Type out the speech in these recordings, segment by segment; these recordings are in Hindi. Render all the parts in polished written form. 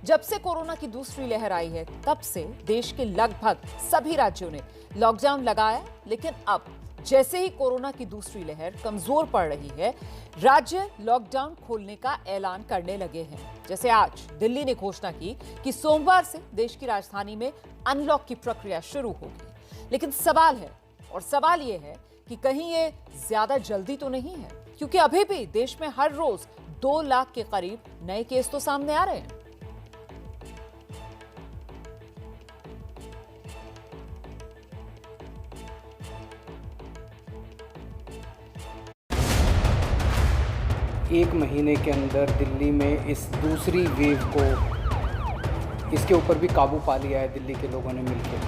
जब से कोरोना की दूसरी लहर आई है तब से देश के लगभग सभी राज्यों ने लॉकडाउन लगाया, लेकिन अब जैसे ही कोरोना की दूसरी लहर कमजोर पड़ रही है, राज्य लॉकडाउन खोलने का ऐलान करने लगे हैं। जैसे आज दिल्ली ने घोषणा की कि सोमवार से देश की राजधानी में अनलॉक की प्रक्रिया शुरू होगी। लेकिन सवाल है, और सवाल यह है कि कहीं ये ज्यादा जल्दी तो नहीं है, क्योंकि अभी भी देश में हर रोज 2 लाख के करीब नए केस तो सामने आ रहे हैं। एक महीने के अंदर दिल्ली में इस दूसरी वेव को, इसके ऊपर भी काबू पा लिया है दिल्ली के लोगों ने मिलकर।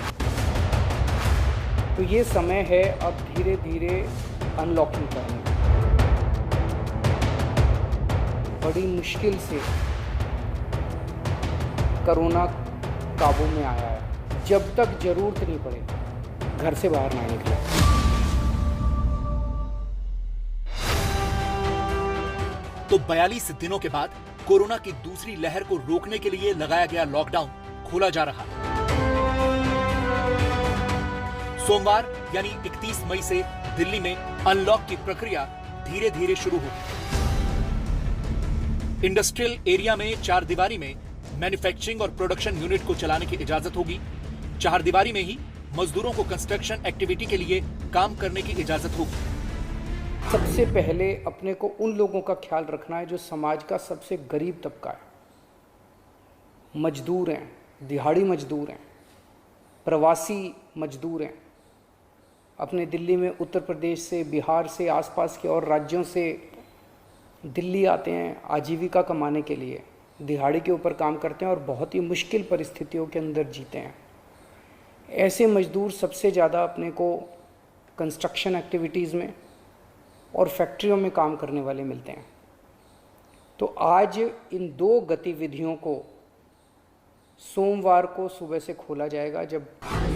तो ये समय है अब धीरे धीरे अनलॉकिंग करने का। बड़ी मुश्किल से कोरोना काबू में आया है। जब तक जरूरत नहीं पड़े घर से बाहर ना निकले। तो 42 दिनों के बाद कोरोना की दूसरी लहर को रोकने के लिए लगाया गया लॉकडाउन खोला जा रहा है। सोमवार यानी 31 मई से दिल्ली में अनलॉक की प्रक्रिया धीरे धीरे शुरू होगी। इंडस्ट्रियल एरिया में 4 दीवारी में मैन्युफैक्चरिंग और प्रोडक्शन यूनिट को चलाने की इजाजत होगी। 4 दीवारी में ही मजदूरों को कंस्ट्रक्शन एक्टिविटी के लिए काम करने की इजाजत होगी। सबसे पहले अपने को उन लोगों का ख्याल रखना है जो समाज का सबसे गरीब तबका है। मजदूर हैं, दिहाड़ी मजदूर हैं, प्रवासी मजदूर हैं। अपने दिल्ली में उत्तर प्रदेश से, बिहार से, आसपास के और राज्यों से दिल्ली आते हैं आजीविका कमाने के लिए, दिहाड़ी के ऊपर काम करते हैं और बहुत ही मुश्किल परिस्थितियों के अंदर जीते हैं। ऐसे मजदूर सबसे ज़्यादा अपने को कंस्ट्रक्शन एक्टिविटीज़ में और फैक्ट्रियों में काम करने वाले मिलते हैं। तो आज इन 2 गतिविधियों को सोमवार को सुबह से खोला जाएगा। जब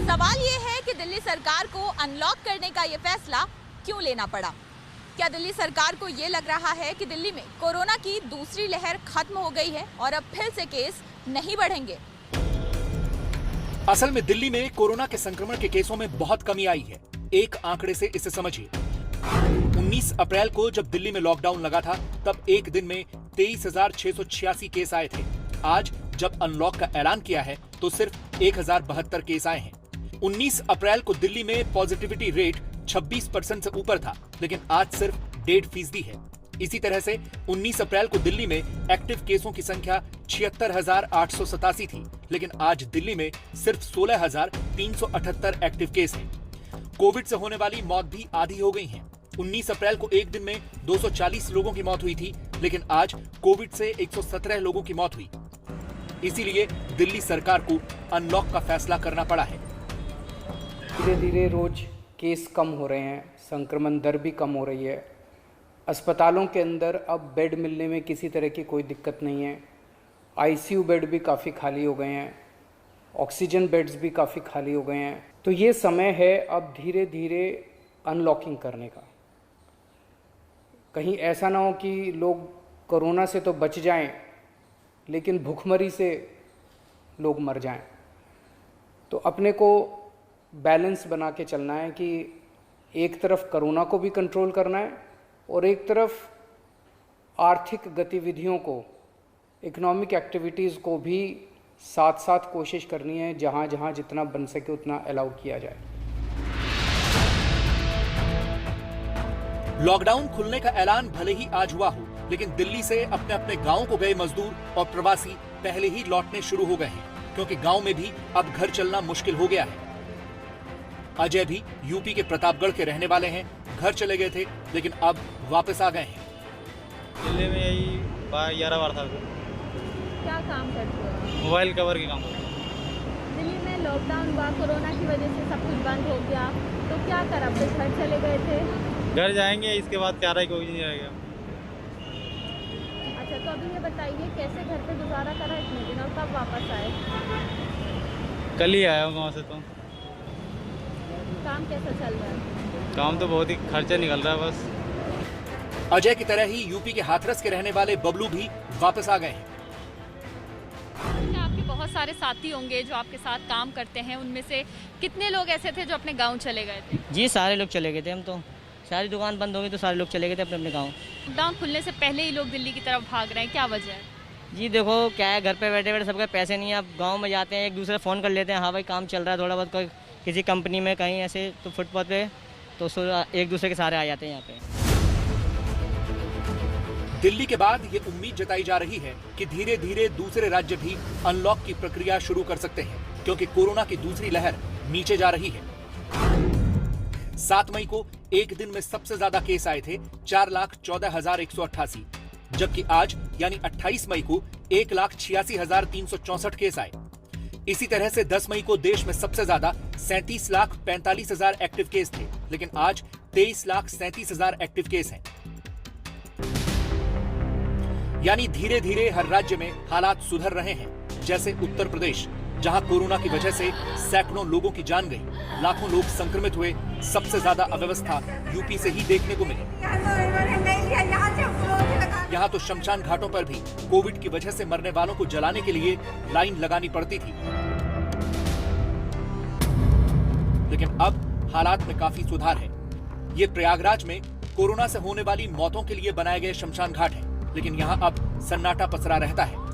सवाल ये है कि दिल्ली सरकार को अनलॉक करने का ये फैसला क्यों लेना पड़ा? क्या दिल्ली सरकार को ये लग रहा है कि दिल्ली में कोरोना की दूसरी लहर खत्म हो गई है और अब फिर से केस नहीं बढ़ेंगे? असल में दिल्ली में कोरोना के संक्रमण के केसों में बहुत कमी आई है। एक आंकड़े से इसे समझिए। 19 अप्रैल को जब दिल्ली में लॉकडाउन लगा था तब एक दिन में 23,686 केस आए थे। आज जब अनलॉक का ऐलान किया है तो सिर्फ 1,072 केस आए हैं। 19 अप्रैल को दिल्ली में पॉजिटिविटी रेट 26% से ऊपर था, लेकिन आज सिर्फ 1.5% है। इसी तरह से 19 अप्रैल को दिल्ली में एक्टिव केसों की संख्या 76,887 थी, लेकिन आज दिल्ली में सिर्फ 16,378 एक्टिव केस हैं। कोविड से होने वाली मौत भी आधी हो गई हैं। 19 अप्रैल को एक दिन में 240 लोगों की मौत हुई थी, लेकिन आज कोविड से 117 लोगों की मौत हुई। इसीलिए दिल्ली सरकार को अनलॉक का फैसला करना पड़ा है। धीरे धीरे रोज केस कम हो रहे हैं, संक्रमण दर भी कम हो रही है। अस्पतालों के अंदर अब बेड मिलने में किसी तरह की कोई दिक्कत नहीं है। आईसीयू बेड भी काफ़ी खाली हो गए हैं, ऑक्सीजन बेड्स भी काफ़ी खाली हो गए हैं। तो ये समय है अब धीरे धीरे अनलॉकिंग करने का। कहीं ऐसा ना हो कि लोग कोरोना से तो बच जाएं, लेकिन भूखमरी से लोग मर जाएं। तो अपने को बैलेंस बना के चलना है कि एक तरफ कोरोना को भी कंट्रोल करना है और एक तरफ आर्थिक गतिविधियों को, इकोनॉमिक एक्टिविटीज़ को भी साथ साथ कोशिश करनी है। जहाँ जहाँ जितना बन सके उतना अलाउ किया जाए। लॉकडाउन खुलने का ऐलान भले ही आज हुआ हो, लेकिन दिल्ली से अपने अपने गांव को गए मजदूर और प्रवासी पहले ही लौटने शुरू हो गए हैं, क्योंकि गांव में भी अब घर चलना मुश्किल हो गया है। अजय भी यूपी के प्रतापगढ़ के रहने वाले हैं। घर चले गए थे, लेकिन अब वापस आ गए हैं। दिल्ली में यही 11 बार था। क्या काम करते हो? मोबाइल कवर के काम करते हैं। दिल्ली में लॉकडाउन हुआ, कोरोना की वजह से सब कुछ बंद हो गया, तो क्या करा? फिर घर चले गए थे। घर जाएंगे, इसके बाद क्या रहा कोई नहीं रहेगा। अच्छा, तो अभी ये बताइए कैसे घर पे गुजारा करा इतने दिन और कब वापस आए? कल ही आया हूँ गाँव से। तो काम कैसा चल रहा है? काम तो बहुत ही खर्चा निकल रहा है बस। अजय की तरह ही यूपी के हाथरस के रहने वाले बबलू भी वापस आ गए हैं। बहुत सारे साथी होंगे जो आपके साथ काम करते हैं, उनमें से कितने लोग ऐसे थे जो अपने गांव चले गए थे? जी सारे लोग चले गए थे। हम तो सारी दुकान बंद हो गई तो सारे लोग चले गए थे अपने अपने गाँव। लॉकडाउन खुलने से पहले ही लोग दिल्ली की तरफ भाग रहे हैं, क्या वजह है? जी देखो क्या है, घर पे बैठे बैठे सबके पैसे नहीं है। अब गांव में जाते हैं, एक दूसरे फ़ोन कर लेते हैं, हाँ भाई काम चल रहा है थोड़ा बहुत, कोई किसी कंपनी में कहीं ऐसे तो फुटपाथ पे, तो एक दूसरे के सारे आ जाते हैं यहाँ पे। दिल्ली के बाद ये उम्मीद जताई जा रही है कि धीरे धीरे दूसरे राज्य भी अनलॉक की प्रक्रिया शुरू कर सकते हैं, क्योंकि कोरोना की दूसरी लहर नीचे जा रही है। 7 मई को एक दिन में सबसे ज्यादा केस आए थे 4,14,188, जबकि आज यानी 28 मई को 1,86,364 केस आए। इसी तरह से 10 मई को देश में सबसे ज्यादा 37,45,000 एक्टिव केस थे, लेकिन आज 23,37,000 एक्टिव केस हैं। यानी धीरे धीरे हर राज्य में हालात सुधर रहे हैं। जैसे उत्तर प्रदेश, जहां कोरोना की वजह से सैकड़ों लोगों की जान गई, लाखों लोग संक्रमित हुए, सबसे ज्यादा अव्यवस्था यूपी से ही देखने को मिली। यहाँ तो शमशान घाटों पर भी कोविड की वजह से मरने वालों को जलाने के लिए लाइन लगानी पड़ती थी। लेकिन अब हालात में काफी सुधार है। ये प्रयागराज में कोरोना से होने वाली मौतों के लिए बनाए गए शमशान घाट हैं, लेकिन यहाँ अब सन्नाटा पसरा रहता है।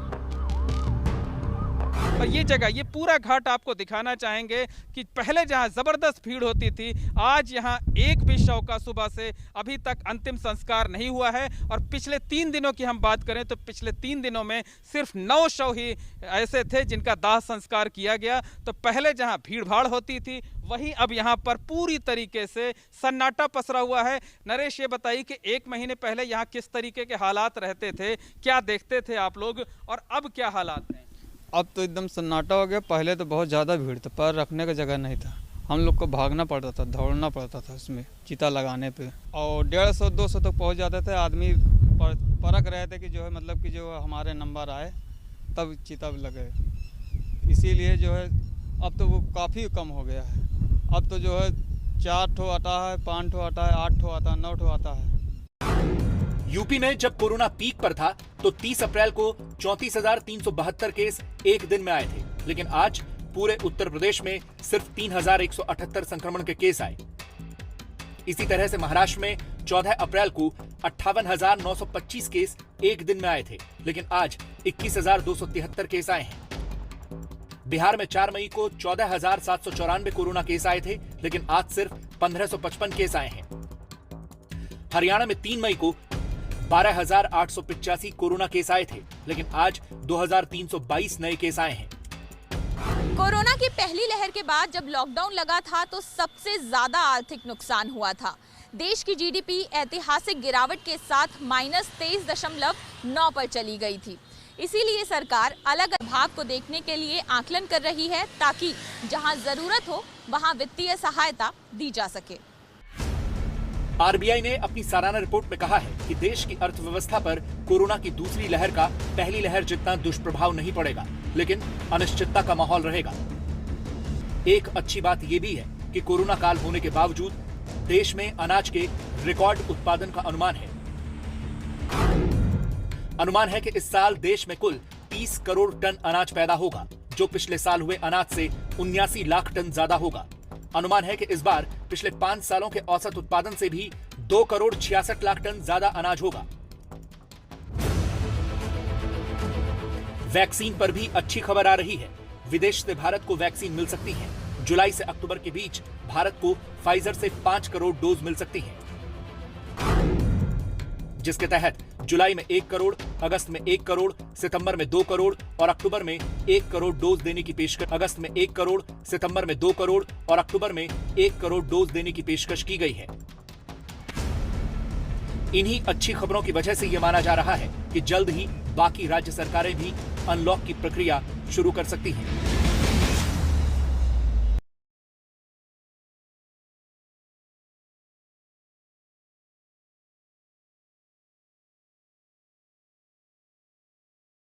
और ये जगह, ये पूरा घाट आपको दिखाना चाहेंगे कि पहले जहां जबरदस्त भीड़ होती थी, आज यहां एक भी शव का सुबह से अभी तक अंतिम संस्कार नहीं हुआ है। और पिछले 3 दिनों की हम बात करें तो पिछले 3 दिनों में सिर्फ 9 शव ही ऐसे थे जिनका दाह संस्कार किया गया। तो पहले जहां भीड़ भाड़ होती थी, वहीं अब यहाँ पर पूरी तरीके से सन्नाटा पसरा हुआ है। नरेश, ये बताइए कि 1 महीने पहले यहाँ किस तरीके के हालात रहते थे, क्या देखते थे आप लोग, और अब क्या हालात हैं? अब तो एकदम सन्नाटा हो गया। पहले तो बहुत ज़्यादा भीड़ था, पैर रखने का जगह नहीं था। हम लोग को भागना पड़ता था, दौड़ना पड़ता था उसमें चिता लगाने पे, और 150-200 तक पहुंच जाते थे। आदमी परख रहे थे कि जो है मतलब कि जो हमारे नंबर आए तब चिता लगे। इसीलिए जो है अब तो वो काफ़ी कम हो गया है। अब तो जो है 4 ठो आता है, 5 ठो आता है, 8 ठो आता है, 9 ठो आता है। यूपी में जब कोरोना पीक पर था तो 30 अप्रैल को 34,372 केस एक दिन में आए थे, लेकिन आज पूरे उत्तर प्रदेश में सिर्फ 3,178 संक्रमण के केस आए। इसी तरह से महाराष्ट्र में 14 अप्रैल को 58,925 केस एक दिन में आए थे, लेकिन आज 21,273 केस आए हैं। बिहार में 4 मई को 14,794 कोरोना केस आए थे, लेकिन आज सिर्फ 1,555 केस आए हैं। हरियाणा में 3 मई को 12,885 कोरोना केस आए थे, लेकिन आज 2,322 नए केस आए हैं। कोरोना की पहली लहर के बाद जब लॉकडाउन लगा था तो सबसे ज्यादा आर्थिक नुकसान हुआ था। देश की जीडीपी ऐतिहासिक गिरावट के साथ -23.9 पर चली गई थी। इसीलिए सरकार अलग विभाग को देखने के लिए आकलन कर रही है, ताकि जहां जरूरत हो वहां वित्तीय सहायता दी जा सके। आरबीआई ने अपनी सालाना रिपोर्ट में कहा है कि देश की अर्थव्यवस्था पर कोरोना की दूसरी लहर का पहली लहर जितना दुष्प्रभाव नहीं पड़ेगा, लेकिन अनिश्चितता का माहौल रहेगा। एक अच्छी बात यह भी है कि कोरोना काल होने के बावजूद देश में अनाज के रिकॉर्ड उत्पादन का अनुमान है। अनुमान है कि इस साल देश में कुल 30 करोड़ टन अनाज पैदा होगा, जो पिछले साल हुए अनाज से 79 लाख टन ज्यादा होगा। अनुमान है कि इस बार पिछले 5 सालों के औसत उत्पादन से भी 2 करोड़ 66 लाख टन ज्यादा अनाज होगा। वैक्सीन पर भी अच्छी खबर आ रही है। विदेश से भारत को वैक्सीन मिल सकती है। जुलाई से अक्टूबर के बीच भारत को फाइजर से 5 करोड़ डोज मिल सकती है, जिसके तहत जुलाई में 1 करोड़, अगस्त में 1 करोड़, सितंबर में 2 करोड़ और अक्टूबर में 1 करोड़ डोज देने की पेशकश। अगस्त में 1 करोड़, सितंबर में 2 करोड़ और अक्टूबर में 1 करोड़ डोज देने की पेशकश की गई है। इन्हीं अच्छी खबरों की वजह से यह माना जा रहा है कि जल्द ही बाकी राज्य सरकारें भी अनलॉक की प्रक्रिया शुरू कर सकती हैं।